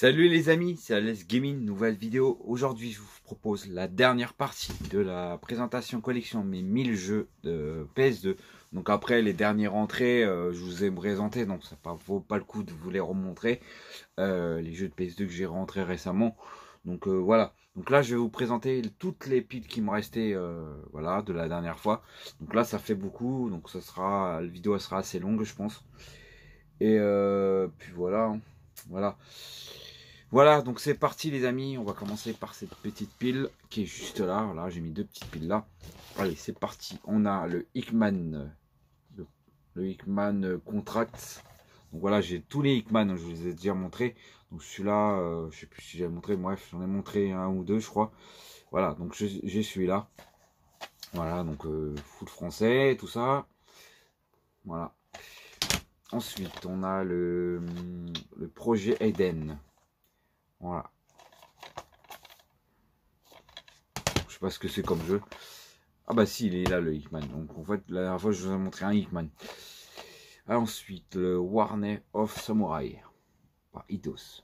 Salut les amis, c'est Alès Gaming, nouvelle vidéo. Aujourd'hui je vous propose la dernière partie de la présentation collection mes 1000 jeux de PS2. Donc après les dernières entrées, je vous ai présenté, donc ça ne vaut pas le coup de vous les remontrer. Les jeux de PS2 que j'ai rentrés récemment. Donc voilà, donc là je vais vous présenter toutes les piles qui me restaient voilà, de la dernière fois. Donc là ça fait beaucoup, donc la vidéo sera assez longue je pense. Et puis voilà, voilà. Voilà, donc c'est parti les amis, on va commencer par cette petite pile qui est juste là. Voilà, j'ai mis deux petites piles là. Allez, c'est parti. On a le Hickman, le Hickman Contract. Donc voilà, j'ai tous les Hickman, je vous ai déjà montré. Donc celui-là, je sais plus si j'ai montré, bref, j'en ai montré un ou deux, je crois. Voilà, donc j'ai celui-là. Voilà, donc foot français, tout ça. Voilà. Ensuite, on a le projet Eden. Voilà. Je sais pas ce que c'est comme jeu. Ah bah si, il est là le Hickman. Donc en fait, la dernière fois, je vous ai montré un Hickman. Ensuite, le Warner of Samurai. Par Eidos.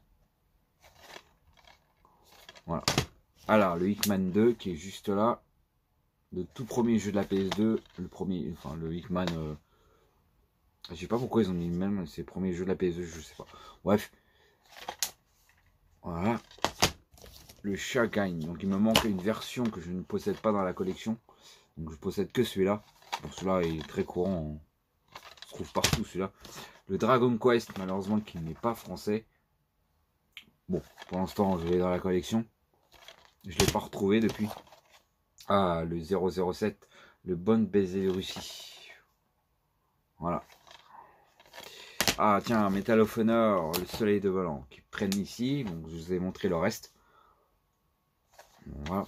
Voilà. Alors, le Hickman 2 qui est juste là. Le tout premier jeu de la PS2. Le premier, enfin le Hickman. Je sais pas pourquoi ils ont mis le même. C'est le premier jeu de la PS2, je sais pas. Bref. Voilà. Le Shagan. Donc il me manque une version que je ne possède pas dans la collection. Donc je possède que celui-là. Bon, celui-là est très courant. On se trouve partout celui-là. Le Dragon Quest, malheureusement, qui n'est pas français. Bon, pour l'instant, je l'ai dans la collection. Je ne l'ai pas retrouvé depuis. Ah, le 007. Le Bon Baiser de Russie. Voilà. Ah, tiens, Metal of Honor, le Soleil de Volant, qui prennent ici. Donc, je vous ai montré le reste. Voilà.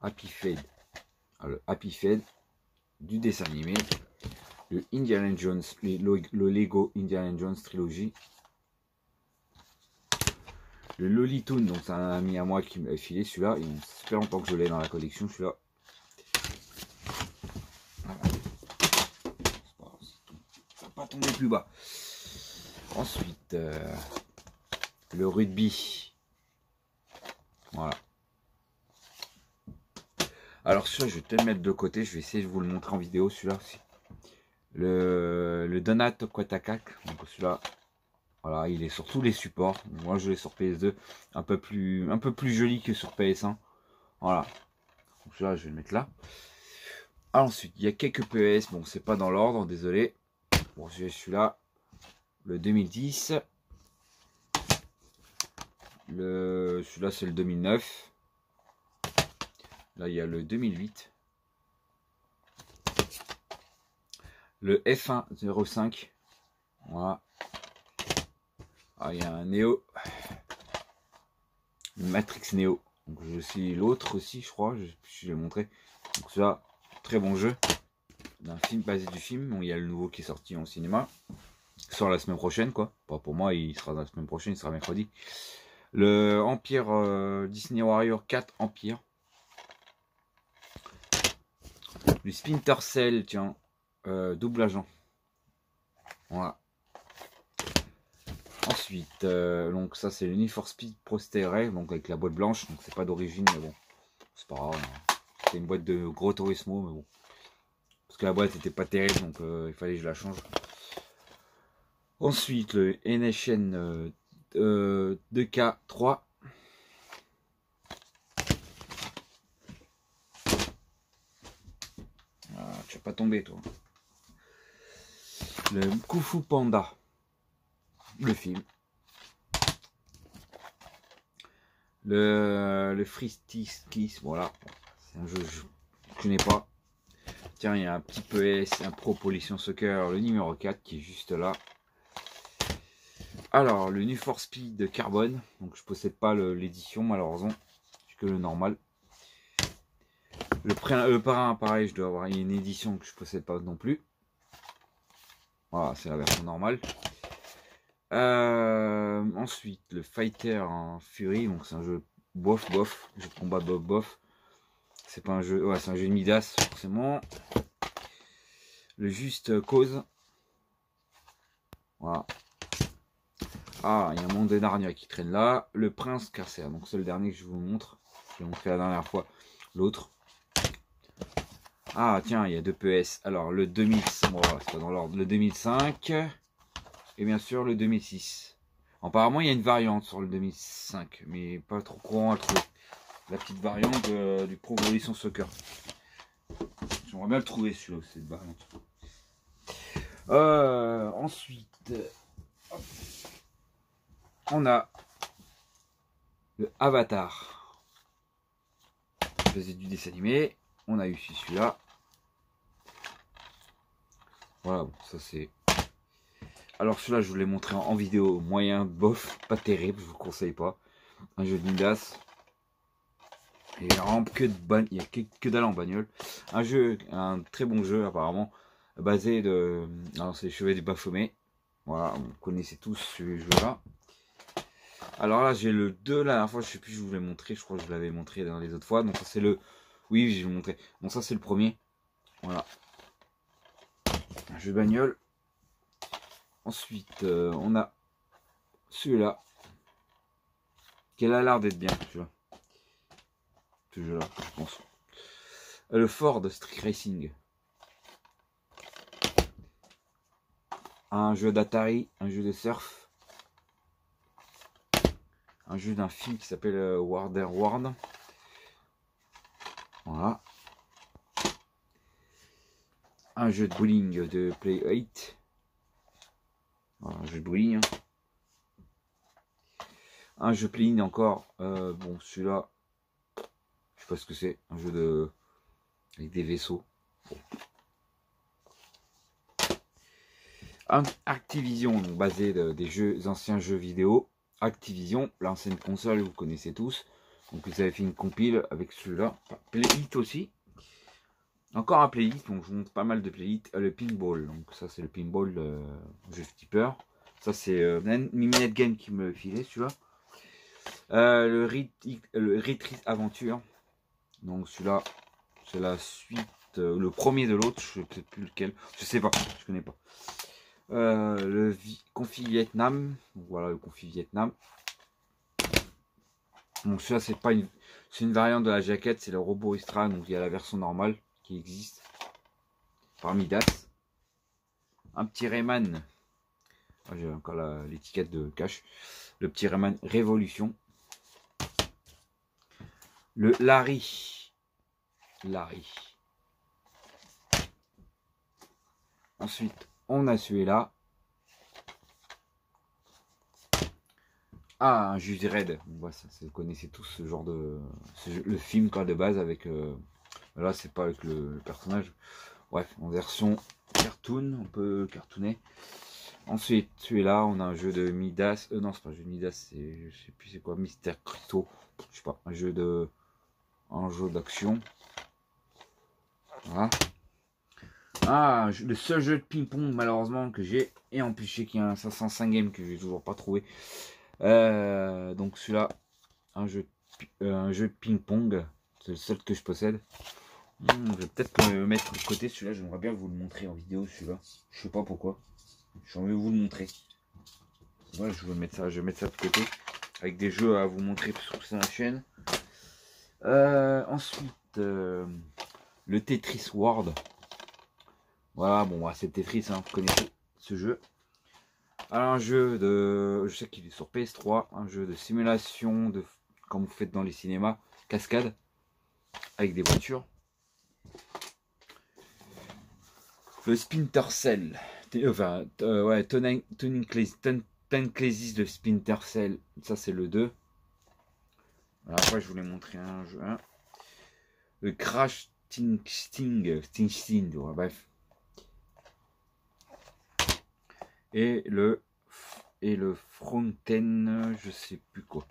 Happy Fade. Ah, le Happy Fade du dessin animé. Le Indiana Jones, le Lego Indiana Jones Trilogy. Le Lolitoon, donc c'est un ami à moi qui m'a filé celui-là. Il fait longtemps que je l'ai dans la collection, celui-là. Ça va pas tomber plus bas. Ensuite, le rugby. Voilà. Alors celui-là, je vais te le mettre de côté. Je vais essayer de vous le montrer en vidéo, celui-là aussi. Le Donat Kotakak. Donc celui-là, voilà, il est sur tous les supports. Moi, je l'ai sur PS2. Un peu plus joli que sur PS1. Voilà. Donc celui-là, je vais le mettre là. Ensuite, il y a quelques PS. Bon, c'est pas dans l'ordre, désolé. Bon, j'ai celui-là. Le 2010. Celui-là, c'est le 2009. Là, il y a le 2008. Le F1 05. Voilà. Ah, il y a un Neo. Une Matrix Neo. Donc, je suis l'autre aussi, je crois. Je l'ai montré. Donc, celui-là, très bon jeu. D'un film basé du film. Bon, il y a le nouveau qui est sorti en cinéma. Il sort la semaine prochaine, quoi. Pas pour moi, il sera la semaine prochaine, il sera mercredi. Le Empire Disney Warrior 4 Empire. Le Splinter Cell, tiens, double agent. Voilà. Ensuite, donc ça c'est le Need for Speed Pro Stereo, donc avec la boîte blanche, donc c'est pas d'origine, mais bon, c'est pas grave. Hein. C'est une boîte de Gros Turismo, mais bon. Parce que la boîte était pas terrible, donc il fallait que je la change. Ensuite, le NSN 2K3. Ah, tu vas pas tomber, toi. Le Kung Fu Panda. Le film. Le Freestiskiss, voilà. C'est un jeu que je connais pas. Tiens, il y a un petit PS, un Pro Polition Soccer, le numéro 4 qui est juste là. Alors, le Need for Speed Carbone. Donc, je possède pas l'édition, malheureusement. J'ai que le normal. Le parrain, pareil, je dois avoir une édition que je possède pas non plus. Voilà, c'est la version normale. Ensuite, le Fighter en Fury. Donc, c'est un jeu bof, jeu de combat bof. C'est pas un jeu, ouais, c'est un jeu de Midas, forcément. Le Juste Cause. Voilà. Ah, il y a un monde de Narnia qui traîne là. Le prince Carcer. Donc c'est le dernier que je vous montre. Je l'ai montré la dernière fois. L'autre. Ah tiens, il y a deux PS. Alors le 2000, bon, c'est pas dans l'ordre. Le 2005 et bien sûr le 2006. Apparemment il y a une variante sur le 2005, mais pas trop courant à trouver. La petite variante du Pro Evolution Soccer. J'aimerais bien le trouver celui-là, cette variante. Ensuite, hop, on a le Avatar. Je faisais du dessin animé. On a eu celui-là. Voilà, bon, ça c'est. Alors celui-là, je vous l'ai montré en vidéo, moyen, bof, pas terrible, je vous conseille pas. Un jeu de Midas. Il y a vraiment que de il y a que dalle en bagnole. Un très bon jeu apparemment, basé de. Alors c'est les Chevaliers du Baphomet. Voilà, vous connaissez tous ce jeu-là. Alors là, j'ai le 2 la dernière fois, je sais plus, je vous l'ai montré, je crois que je l'avais montré dans les autres fois. Donc ça c'est le. Oui, je vais vous montrer. Bon, ça c'est le premier. Voilà. Un jeu de bagnole. Ensuite, on a celui-là. Qui a l'air d'être bien, celui-là. Ce jeu-là, je pense. Le Ford Street Racing. Un jeu d'Atari, un jeu de surf. Un jeu d'un film qui s'appelle Waterworld. Voilà. Un jeu de bowling de Play 8. Voilà, un jeu de bowling. Un jeu Play encore. Bon, celui-là, je sais pas ce que c'est. Un jeu de avec des vaisseaux. Bon. Un Activision, donc basé des anciens jeux vidéo. Activision, l'ancienne console, vous connaissez tous. Donc vous avez fait une compile avec celui-là. Play It aussi. Encore un Play It, donc je vous montre pas mal de Play It. Le pinball, donc ça c'est le pinball jeu skipper. Ça c'est Miminet Game qui me filait celui-là. Le Retreat Aventure. Donc celui-là, c'est la suite, le premier de l'autre, je sais peut-être plus lequel, je sais pas, je connais pas. Le Config Vietnam, donc voilà le Config Vietnam. Donc celui-là c'est pas une, c'est une variante de la jaquette, c'est le robot Istra, donc il y a la version normale qui existe par Midas. Un petit Rayman, ah, j'ai encore l'étiquette de cache, le petit Rayman Révolution. Le Larry. Ensuite, on a celui-là. Ah, un Juice Red. Bon, ça, vous connaissez tous ce genre de... le film quoi, de base avec... là, c'est pas avec le personnage. Bref, en version cartoon, on peut cartooner. Ensuite, celui-là, on a un jeu de Midas. Non, c'est pas un jeu de Midas, c'est... Je sais plus c'est quoi, Mystère Crypto. Je sais pas, un jeu d'action. Voilà. Ah, le seul jeu de ping-pong malheureusement que j'ai, et en plus je sais qu'il y a un 505 game que j'ai toujours pas trouvé. Donc celui-là, un jeu de ping-pong, c'est le seul que je possède. Je vais peut-être me mettre de côté celui-là, j'aimerais bien vous le montrer en vidéo celui-là. Je sais pas pourquoi. J'ai envie de vous le montrer. Voilà, je vais mettre ça de côté. Avec des jeux à vous montrer sur la chaîne. Ensuite, le Tetris World. Voilà, bon, c'est Tetris, hein, vous connaissez ce jeu. Alors, un jeu de... Je sais qu'il est sur PS3. Un jeu de simulation, de comme vous faites dans les cinémas. Cascade. Avec des voitures. Le Splinter Cell. Enfin, ouais, Ten Classes de Splinter Cell. Ça, c'est le 2. Alors, après, je voulais montrer un jeu. Hein. Le Crash Sting. Ouais, bref. Et le Fronten, je sais plus quoi.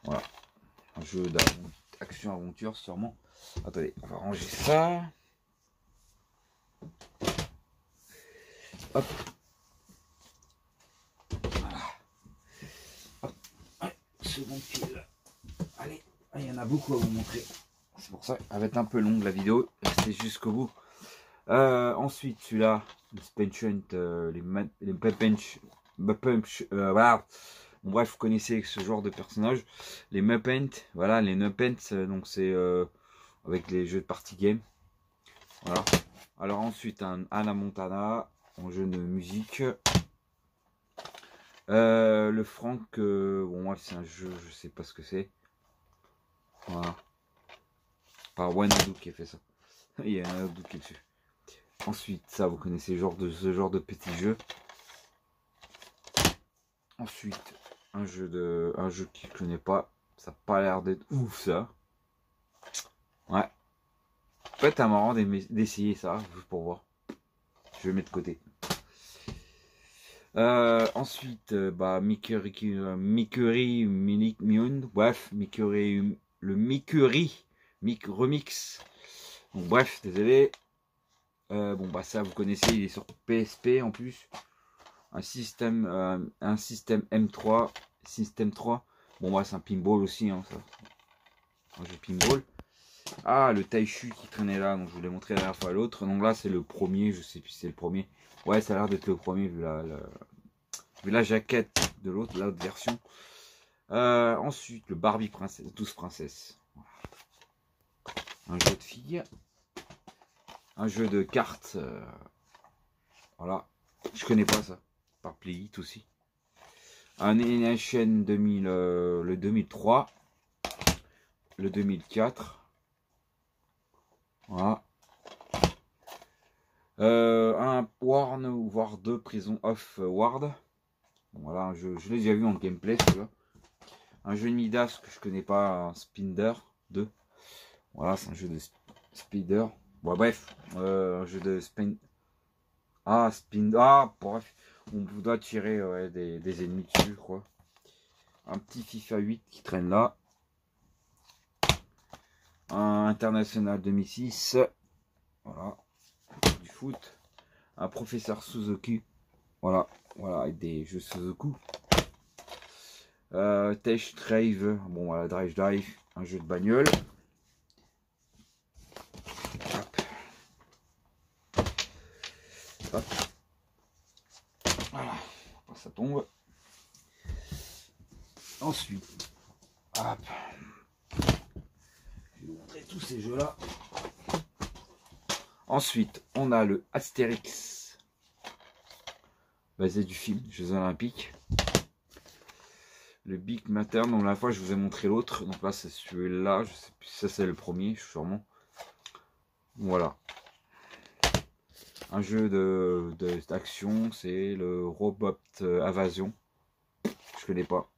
Voilà. Un jeu d'action-aventure sûrement. Attendez, on va ranger ça. Hop. Voilà. Hop. Ouais, seconde pile. Allez, il y en a beaucoup à vous montrer. C'est pour ça qu'elle va être un peu longue la vidéo. Restez jusqu'au bout. Ensuite, celui-là, le Spenchant, les Bench voilà. Bon, bref, vous connaissez ce genre de personnage. Les Muppets, voilà, les Muppets, donc c'est avec les jeux de party game. Voilà. Alors ensuite, un Hannah Montana en jeu de musique. Le Frank, bon, moi c'est un jeu, je sais pas ce que c'est. Voilà. Par Wanadu qui a fait ça. Il y a un autre qui est dessus. Ensuite, ça, vous connaissez ce genre de petit jeu. Ensuite, un jeu que je connais pas. Ça n'a pas l'air d'être ouf, ça. Ouais. Peut être marrant d'essayer ça, juste pour voir. Je vais mettre de côté. Ensuite, bah, Mikuri Mion. Bref, Mikuri, le Mikuri remix. Donc, bref, désolé. Bon, bah, ça, vous connaissez, il est sur PSP en plus. Un système M3, système 3. Bon, bah, c'est un pinball aussi, hein, ça. Un jeu pinball. Ah, le Taichu qui traînait là, donc je vous l'ai montré la dernière fois à l'autre. Donc là, c'est le premier, je sais plus si c'est le premier. Ouais, ça a l'air d'être le premier vu la jaquette de l'autre version. Ensuite, le Barbie Princesse, 12 princesses. Un jeu de filles. Un jeu de cartes. Voilà. Je connais pas ça. Par Playit aussi. Un NHN 2000, le 2003. Le 2004. Voilà. Un War 2 Prison of Ward. Bon, voilà, un jeu, je l'ai déjà vu en gameplay, celui-là. Un jeu de Midas que je connais pas, un Spinder 2. Voilà, c'est un jeu de Spider. Bon, bref, un jeu de bref, on doit tirer ouais, des ennemis dessus, quoi. Un petit FIFA 8 qui traîne là. Un International 2006. Voilà, du foot. Un professeur Suzuki. Voilà, avec des jeux Suzuki. Test Drive, bon voilà, Drive, un jeu de bagnole. Hop. Voilà, ça tombe. Ensuite, hop. Je vais vous montrer tous ces jeux là. Ensuite, on a le Astérix, basé du film Jeux Olympiques. Le Big Matter, donc la fois je vous ai montré l'autre, donc là c'est celui-là, je sais plus si ça c'est le premier, sûrement. Voilà. Un jeu d'action, c'est le Robot Invasion. Je connais pas.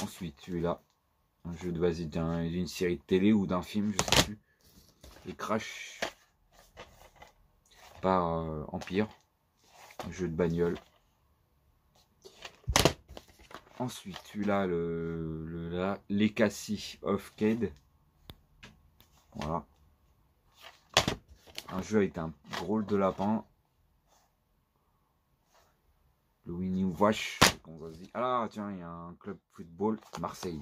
Ensuite, celui-là, un jeu de base d'une série de télé ou d'un film, je sais plus. Et Crash par Empire, un jeu de bagnole. Ensuite, celui-là, le Legacy of Kain. Voilà. Un jeu avec un drôle de lapin. Le Winnie Wash. Ah tiens, il y a un club football Marseille.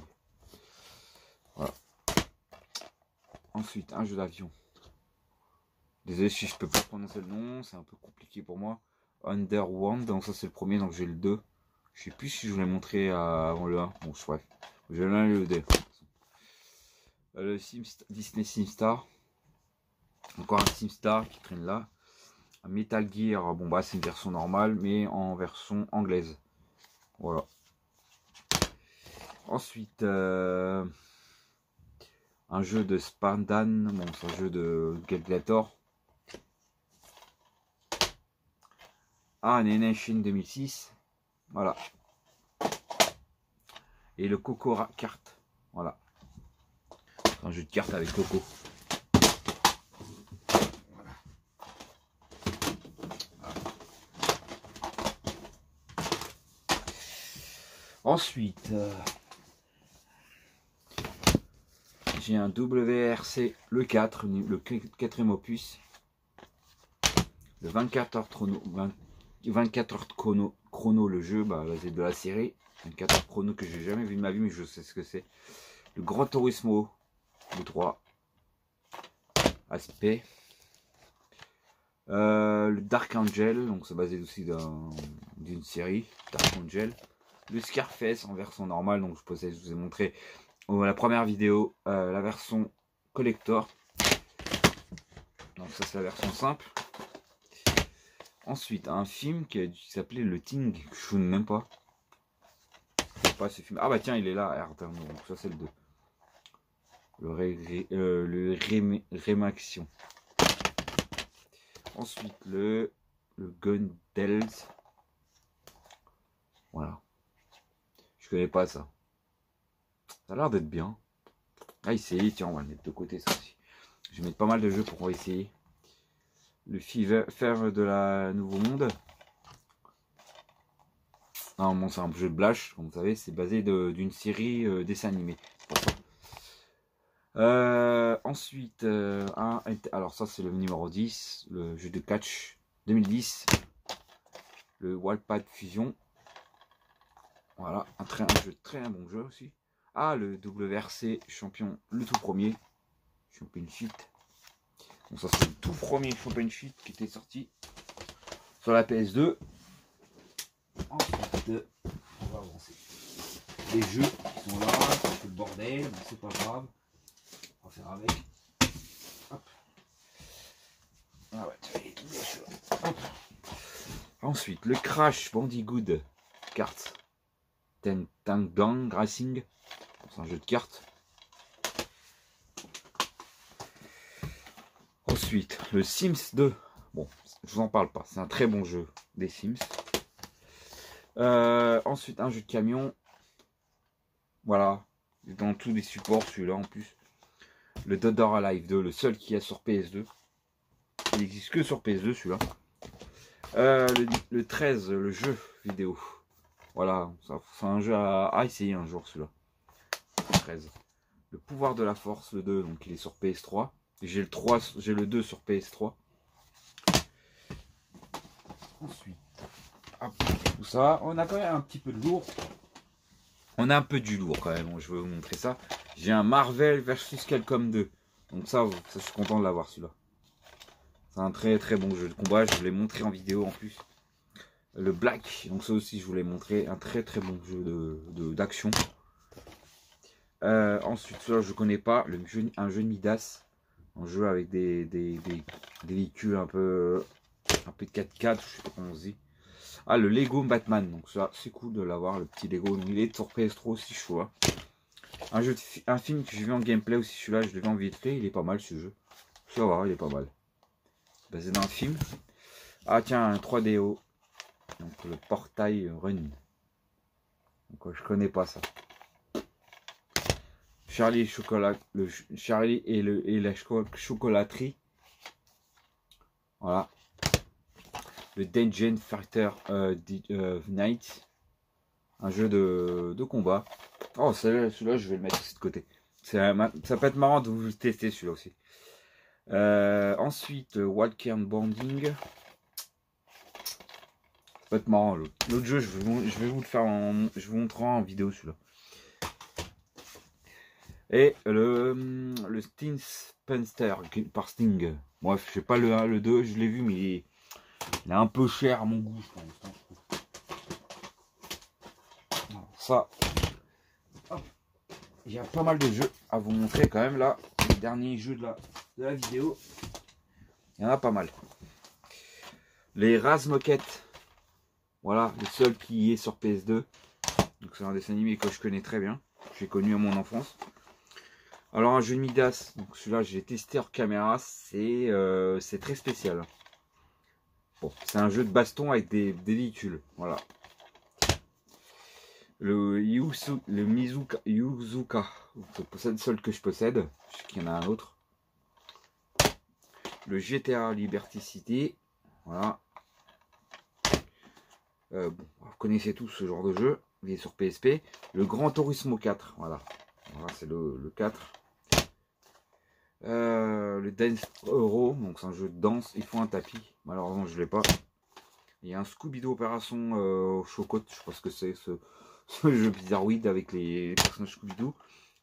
Voilà. Ensuite, un jeu d'avion. Désolé si je peux pas prononcer le nom, c'est un peu compliqué pour moi. Underworld, donc ça c'est le premier, donc j'ai le 2. Je sais plus si je vous l'ai montré avant le 1. Bon, bref. J'ai le 1 et le 2. Le Disney SimStar. Encore un SimStar qui traîne là. Un Metal Gear, bon bah c'est une version normale, mais en version anglaise. Voilà. Ensuite, un jeu de Spartan, bon c'est un jeu de Gladiator. Un NHN 2006. Voilà. Et le Coco Kart. Voilà. Un jeu de cartes avec Coco. Voilà. Ensuite, j'ai un WRC le 4, le 4e opus. Le 24 heures chrono, le jeu, bah, c'est de la série. 24 heures chrono que j'ai jamais vu de ma vie, mais je sais ce que c'est. Le Gran Turismo, le 3. Aspect. Le Dark Angel, donc c'est basé aussi d'une série, Dark Angel. Le Scarface en version normale, donc je vous ai montré la première vidéo, la version collector. Donc ça c'est la version simple. Ensuite un film qui s'appelait Le Thing, que je ne même pas. Pas ce film. Ah bah tiens, il est là, donc ça c'est le 2. Le Rémaction. Ensuite le Gundels. Voilà. Je connais pas ça. Ça a l'air d'être bien. Ah, essayer, tiens, on va le mettre de côté ça aussi. Je vais mettre pas mal de jeux pour essayer. Le Fever de la Nouveau Monde. Normalement, c'est un jeu de Blash, comme vous savez, c'est basé d'une série dessin animé. Ensuite, alors ça c'est le numéro 10, le jeu de catch 2010, le Wallpad Fusion. Voilà, un jeu très bon jeu aussi. Ah, le WRC champion, le tout premier, Championship. Donc ça c'est le tout premier Championship qui était sorti sur la PS2. Ensuite, on va avancer. Les jeux qui sont là, c'est le bordel, mais c'est pas grave. On va faire avec. Hop. Ah ouais, tu vas les tomber celui-là. Ensuite, le Crash Bandicoot Cartes. Tang Racing. C'est un jeu de cartes. Ensuite, le Sims 2. Bon, je vous en parle pas. C'est un très bon jeu des Sims. Ensuite, un jeu de camion. Voilà. Dans tous les supports, celui-là en plus. Le Dead or Alive 2, le seul qui est sur PS2. Il n'existe que sur PS2 celui-là. Le 13, le jeu vidéo. Voilà, c'est un jeu à essayer un jour celui-là. 13. Le pouvoir de la force, le 2, donc il est sur PS3. J'ai le 2 sur PS3. Ensuite, hop, tout ça. On a quand même un petit peu de lourd. On a un peu du lourd quand même, je vais vous montrer ça. J'ai un Marvel versus Capcom 2. Donc ça, je suis content de l'avoir celui-là. C'est un très très bon jeu de combat, je vous l'ai montré en vidéo en plus. Le Black, donc ça aussi je vous l'ai montré, un très très bon jeu d'action. Ensuite, celui-là je connais pas, un jeu de Midas. Un jeu avec des véhicules un peu de 4x4, je sais pas comment on se dit. Ah, le Lego Batman, donc ça c'est cool de l'avoir, le petit Lego. Donc, il est sur PS3 aussi, chaud. Hein. Un film que j'ai vu en gameplay aussi, celui-là je l'ai vu en vite fait, il est pas mal ce jeu. Ça va, il est pas mal. Basé dans un film. Ah tiens, un 3DO. Donc le Portail Run. Donc je connais pas ça. Charlie et la chocolaterie. Voilà. Le Dungeon Fighter Night. Un jeu de combat. Oh, celui-là, je vais le mettre aussi de côté. Ça peut être marrant de vous tester celui-là aussi. Ensuite, Walker Banding. Ça peut être marrant. L'autre jeu, je vais vous le faire je vous montrerai en vidéo celui-là. Et le Sting Spencer par Sting. Bref, je sais pas le 1, le 2, je l'ai vu, mais il est un peu cher à mon goût, je pense. Alors, ça, il y a pas mal de jeux à vous montrer quand même là. Les derniers jeux de la vidéo, il y en a pas mal. Les Razmoket, voilà, le seul qui est sur PS2. Donc c'est un dessin animé que je connais très bien. J'ai connu à mon enfance. Alors un jeu de Midas, donc celui-là j'ai testé hors caméra, c'est très spécial. Bon, c'est un jeu de baston avec des véhicules, voilà. Le Yuzuka, c'est le seul que je possède, je sais qu'il y en a un autre. Le GTA Liberty City, voilà. Bon, vous connaissez tous ce genre de jeu, il est sur PSP. Le Gran Turismo 4, voilà. Voilà, c'est le 4. Le Dance Euro, donc c'est un jeu de danse, il faut un tapis, malheureusement je l'ai pas. Il y a un Scooby-Doo Opération Chocotte, je pense que c'est ce jeu bizarroïde avec les personnages Scooby-Doo.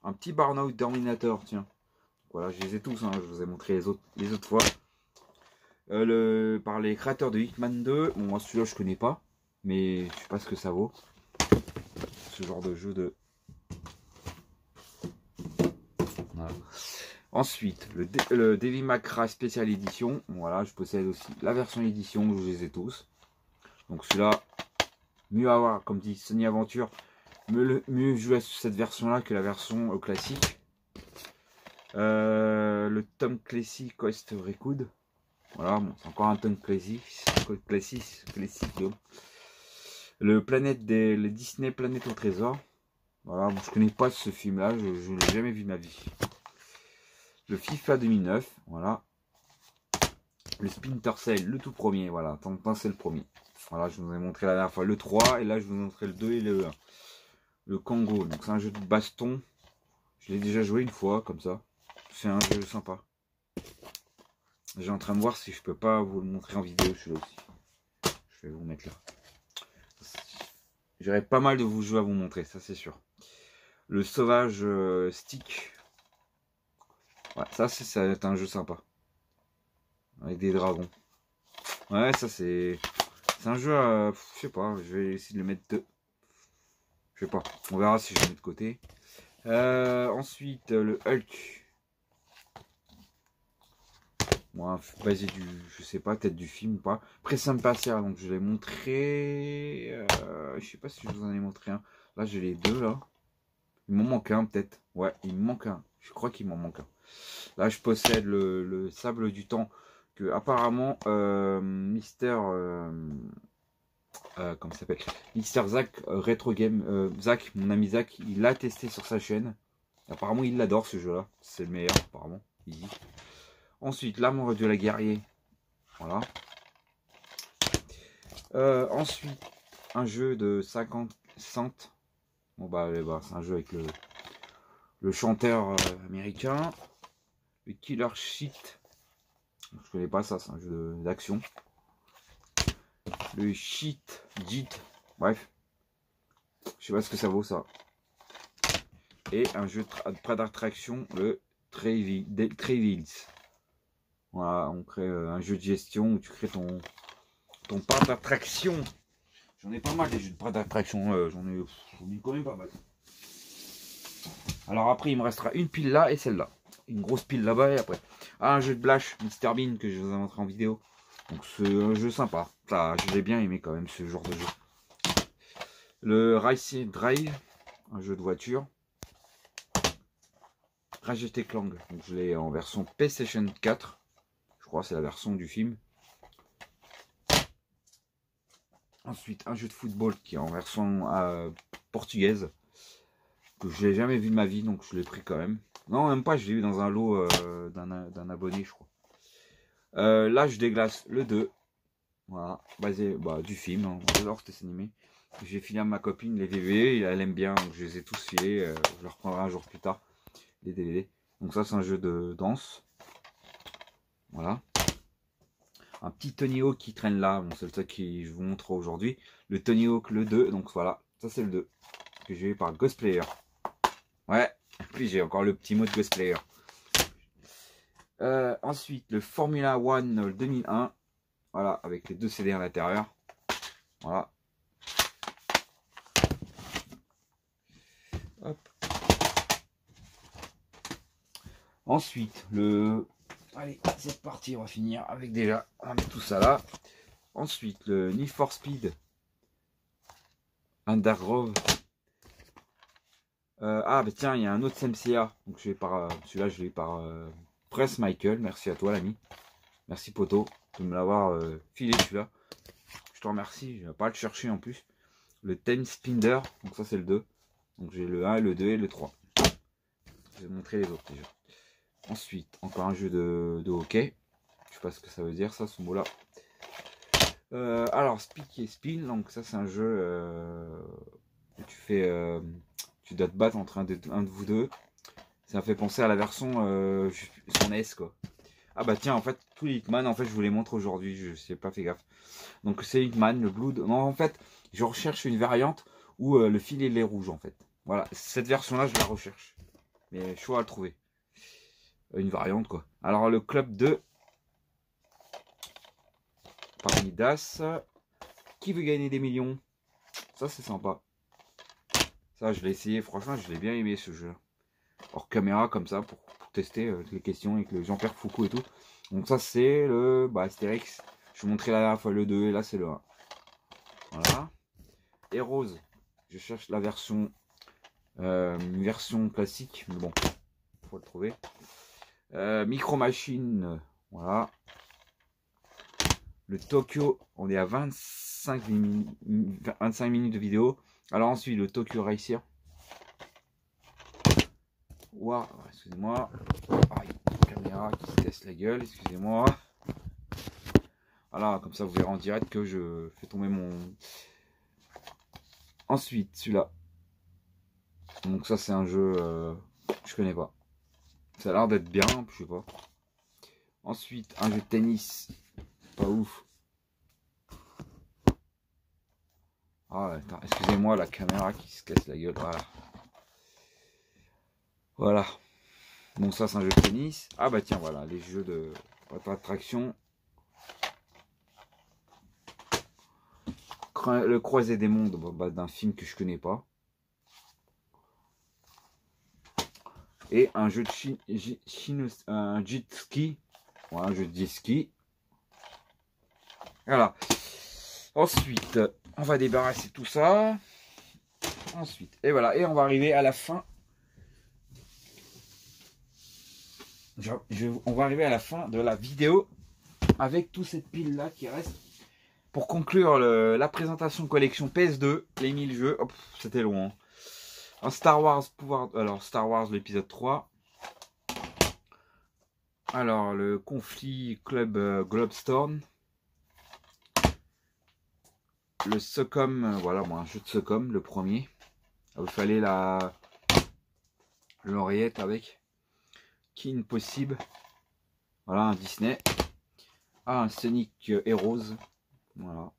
Un petit Burnout Terminator, tiens. Voilà, je les ai tous, hein, je vous ai montré les autres fois. par les créateurs de Hitman 2. Bon, moi celui-là je connais pas, mais je sais pas ce que ça vaut. Ce genre de jeu de... Voilà. Ensuite, le Devil May Cry Special Edition. Voilà, je possède aussi la version édition, je les ai tous. Donc celui-là, mieux avoir, comme dit Sony Aventure, mieux jouer à cette version-là que la version classique. Le Tom Clancy Quest Recode. Voilà, bon, c'est encore un Tom Clancy. Classique. Le Disney Planète au Trésor. Voilà, bon, je connais pas ce film-là, je ne l'ai jamais vu de ma vie. Le FIFA 2009, voilà. Le Splinter Cell, le tout premier, voilà, c'est le premier. Voilà, je vous ai montré la dernière fois le 3, et là je vous ai montré le 2 et le 1. Le Congo, donc c'est un jeu de baston. Je l'ai déjà joué une fois, comme ça. C'est un jeu sympa. J'ai en train de voir si je peux pas vous le montrer en vidéo, celui-là aussi. Je vais vous mettre là. J'aurais pas mal de vous jeux à vous montrer, ça c'est sûr. Le Sauvage Stick. Ouais, ça va être un jeu sympa. Avec des dragons. Ouais, ça c'est un jeu, je sais pas, je vais essayer de le mettre de... Je sais pas, on verra si je le mets de côté. Ensuite, le Hulk. Bon, basé du, je sais pas, peut-être du film ou pas. Pressing Passer, donc je l'ai montré. Je sais pas si je vous en ai montré un. Là, j'ai les deux là. Il m'en manque un peut-être. Ouais, il me manque un. Je crois qu'il m'en manque un. Là, je possède le Sable du Temps que apparemment Mister comment ça s'appelle, Mister Zach Retro Game, Zach, mon ami Zach, il l'a testé sur sa chaîne. Apparemment, il l'adore ce jeu-là. C'est le meilleur, apparemment. Easy. Ensuite, l'arme de la guerrier. Voilà. Ensuite, un jeu de 50 cents. Bon bah c'est un jeu avec le chanteur américain. Le Killer Shit. Je connais pas ça, c'est un jeu d'action. Le Cheat JIT. Bref. Je sais pas ce que ça vaut ça. Et un jeu de d'attraction, le Trails. Voilà, on crée un jeu de gestion où tu crées ton parc d'attraction. J'en ai pas mal des jeux de parc d'attraction, j'en ai quand même pas mal. Alors après il me restera une pile là et celle-là. Une grosse pile là-bas et après. Ah, un jeu de Blash, Mr Bean que je vous ai montré en vidéo. Donc c'est un jeu sympa. Ça, je l'ai bien aimé quand même ce genre de jeu. Le Racing Drive, un jeu de voiture. Ratchet & Clank, donc je l'ai en version PlayStation 4. Je crois que c'est la version du film. Ensuite, un jeu de football qui est en version portugaise. Que je n'ai jamais vu de ma vie, donc je l'ai pris quand même. Non, même pas, je l'ai eu dans un lot d'un abonné, je crois. Là, je déglace le 2. Voilà, basé du film, hein, j'adore cet animé. J'ai filé à ma copine les DVD, elle aime bien, donc je les ai tous filés. Je les reprendrai un jour plus tard, les DVD. Donc ça, c'est un jeu de danse. Voilà. Un petit Tony Hawk qui traîne là, bon, c'est le truc que je vous montre aujourd'hui. Le Tony Hawk, le 2, donc voilà, ça c'est le 2. Que j'ai eu par Ghostplayer. Ouais, puis j'ai encore le petit mot de Ghostplayer. Ensuite, le Formula One 2001. Voilà, avec les deux CD à l'intérieur. Voilà. Hop. Ensuite, le... Allez, c'est parti, on va finir avec déjà... On va mettre tout ça là. Ensuite, le Need for Speed. Undergrove. Ah, bah tiens, il y a un autre CMCA. Donc, je vais par... celui-là, je l'ai par... Press Michael. Merci à toi, l'ami. Merci, poto, de me l'avoir filé, celui-là. Je te remercie, je vais pas le chercher en plus. Le Time Spinder, donc ça c'est le 2. Donc j'ai le 1, le 2 et le 3. Je vais vous montrer les autres déjà. Ensuite, encore un jeu de hockey. Je sais pas ce que ça veut dire ça, ce mot-là. Alors, Speak et Spin, donc ça c'est un jeu où tu fais... tu dois te battre entre un de vous deux. Ça fait penser à la version son NES quoi. Ah bah tiens, en fait, tous les Hitman, en fait, je vous les montre aujourd'hui, je sais pas fait gaffe. Donc c'est Hitman, le Blood. Non, en fait, je recherche une variante où le filet est rouge, en fait. Voilà, cette version-là, je la recherche. Mais chaud à le trouver. Une variante, quoi. Alors, le club de... par Midas. Qui veut gagner des millions? Ça c'est sympa. Ça je l'ai essayé, franchement je l'ai bien aimé ce jeu. Hors caméra comme ça pour tester les questions avec le Jean-Pierre Foucault et tout. Donc ça c'est le Astérix. Je vous montrais la dernière fois le 2 et là c'est le 1. Voilà. Et Rose, je cherche la version classique, mais bon, faut le trouver. Micro Machine, voilà. Le Tokyo, on est à 25 minutes de vidéo. Alors ensuite le Tokyo Racer. Wow, excusez-moi. Ah, caméra qui se casse la gueule, excusez-moi. Voilà, comme ça vous verrez en direct que je fais tomber mon... Ensuite, celui-là. Donc ça c'est un jeu je connais pas. Ça a l'air d'être bien, je sais pas. Ensuite, un jeu de tennis. Pas ouf. Ah, excusez-moi, la caméra qui se casse la gueule. Voilà. Voilà. Bon, ça, c'est un jeu de tennis. Ah, bah tiens, voilà, les jeux de attraction. Le Croisé des mondes, d'un film que je connais pas. Et un jeu de un jet ski. Voilà, un jeu de jet ski. Voilà. Ensuite, on va débarrasser tout ça. Ensuite, et voilà, et on va arriver à la fin. On va arriver à la fin de la vidéo avec toute cette pile là qui reste pour conclure la présentation collection PS2, les 1000 jeux. C'était long. Un Star Wars Star Wars l'épisode 3. Alors le conflit club Globestorm. Le Socom, voilà, moi un jeu de Socom, le premier. Il fallait l'oreillette avec King Possible. Voilà, un Disney. Ah, un Sonic Heroes. Voilà.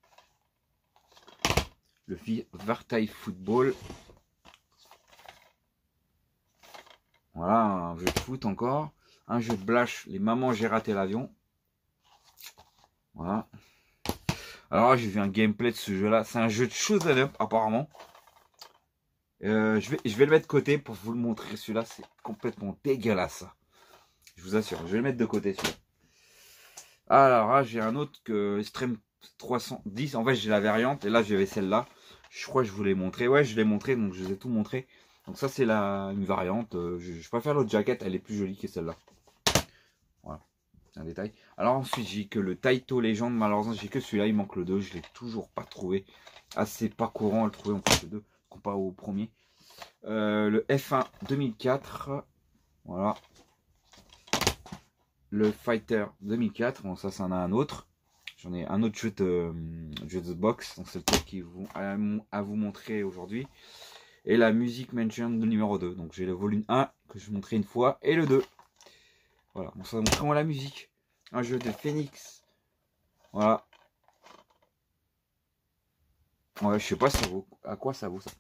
Le Vertaille Football. Voilà, un jeu de foot encore. Un jeu de Blash, les mamans j'ai raté l'avion. Voilà. Alors là, j'ai vu un gameplay de ce jeu-là. C'est un jeu de shoot'em up apparemment. Je vais le mettre de côté pour vous le montrer. Celui-là, c'est complètement dégueulasse. Je vous assure, je vais le mettre de côté celui-là. Alors là, j'ai un autre que Extreme 310. En fait, j'ai la variante et là, j'avais celle-là. Je crois que je vous l'ai montré. Ouais, je l'ai montré, donc je vous ai tout montré. Donc ça, c'est une variante. Je préfère l'autre jaquette, elle est plus jolie que celle-là. Voilà, c'est un détail. Alors ensuite, j'ai que le Taito Legend. Malheureusement, j'ai que celui-là. Il manque le 2. Je l'ai toujours pas trouvé. Assez pas courant à le trouver en plus le 2 comparé au premier. Le F1 2004. Voilà. Le Fighter 2004. Bon, ça, c'en a un autre. J'en ai un autre jeu de box. Donc, c'est le truc qui à vous montrer aujourd'hui. Et la Music Mansion numéro 2. Donc, j'ai le volume 1 que je vous montrais une fois. Et le 2. Voilà. Donc, ça va montrer la musique. Un jeu de Phoenix. Voilà. Ouais, je sais pas à quoi ça vaut ça.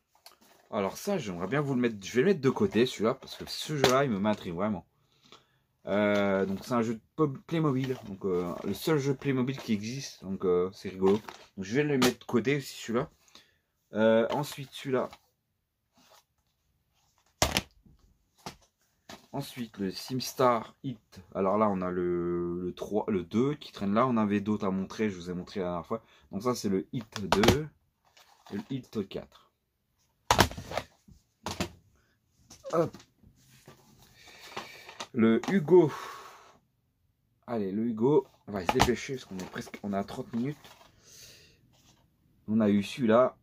Alors ça, j'aimerais bien vous le mettre. Je vais le mettre de côté celui-là parce que ce jeu-là, il me m'intrigue vraiment. Donc c'est un jeu de Playmobil. Donc le seul jeu Playmobil qui existe. Donc c'est rigolo. Donc je vais le mettre de côté aussi celui-là. Ensuite celui-là. Ensuite le SimStar Hit. Alors là on a le 3, le 2 qui traîne là. On avait d'autres à montrer. Je vous ai montré la dernière fois. Donc ça c'est le Hit 2 et le Hit 4. Hop. Le Hugo. Allez, le Hugo. On va se dépêcher parce qu'on est presque. On a 30 minutes. On a eu celui-là.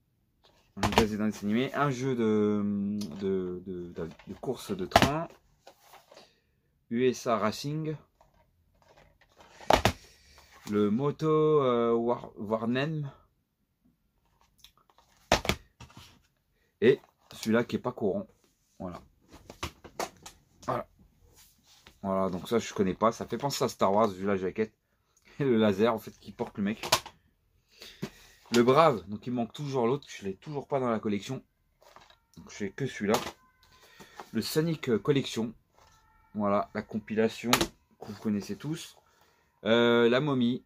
Un gazé dans les animés. Un jeu de course de train. USA Racing. Le Moto Warnem. Et celui-là qui est pas courant. Voilà. Voilà, donc ça je connais pas. Ça fait penser à Star Wars vu la jaquette. Et le laser en fait qui porte le mec. Le Brave, donc il manque toujours l'autre. Je l'ai toujours pas dans la collection. Donc je fais que celui-là. Le Sonic Collection. Voilà, la compilation que vous connaissez tous. La momie.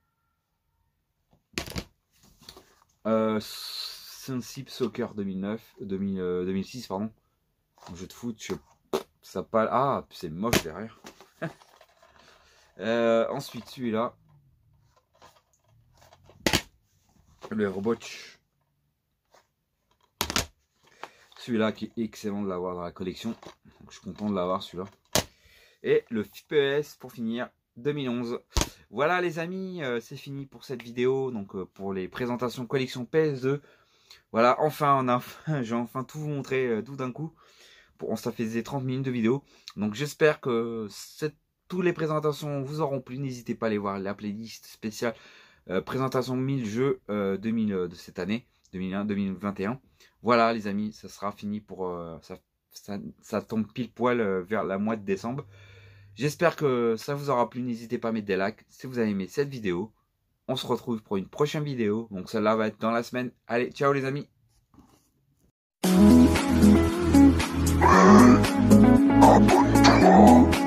Sunship Soccer 2006, pardon. Un jeu de foot, ça pas. Ah, c'est moche derrière. Ensuite, celui-là. Le robot. Celui-là qui est excellent de l'avoir dans la collection. Donc, je suis content de l'avoir celui-là. Et le FPS pour finir 2011. Voilà les amis, c'est fini pour cette vidéo. Donc pour les présentations collection PS2. Voilà, enfin j'ai enfin tout vous montré tout d'un coup. Ça faisait 30 minutes de vidéo. Donc j'espère que toutes les présentations vous auront plu. N'hésitez pas à aller voir la playlist spéciale présentation 1000 jeux de cette année 2021. Voilà les amis, ça sera fini pour ça tombe pile poil vers la mois de décembre. J'espère que ça vous aura plu. N'hésitez pas à mettre des likes si vous avez aimé cette vidéo. On se retrouve pour une prochaine vidéo. Donc celle-là va être dans la semaine. Allez, ciao les amis. Abonne-toi.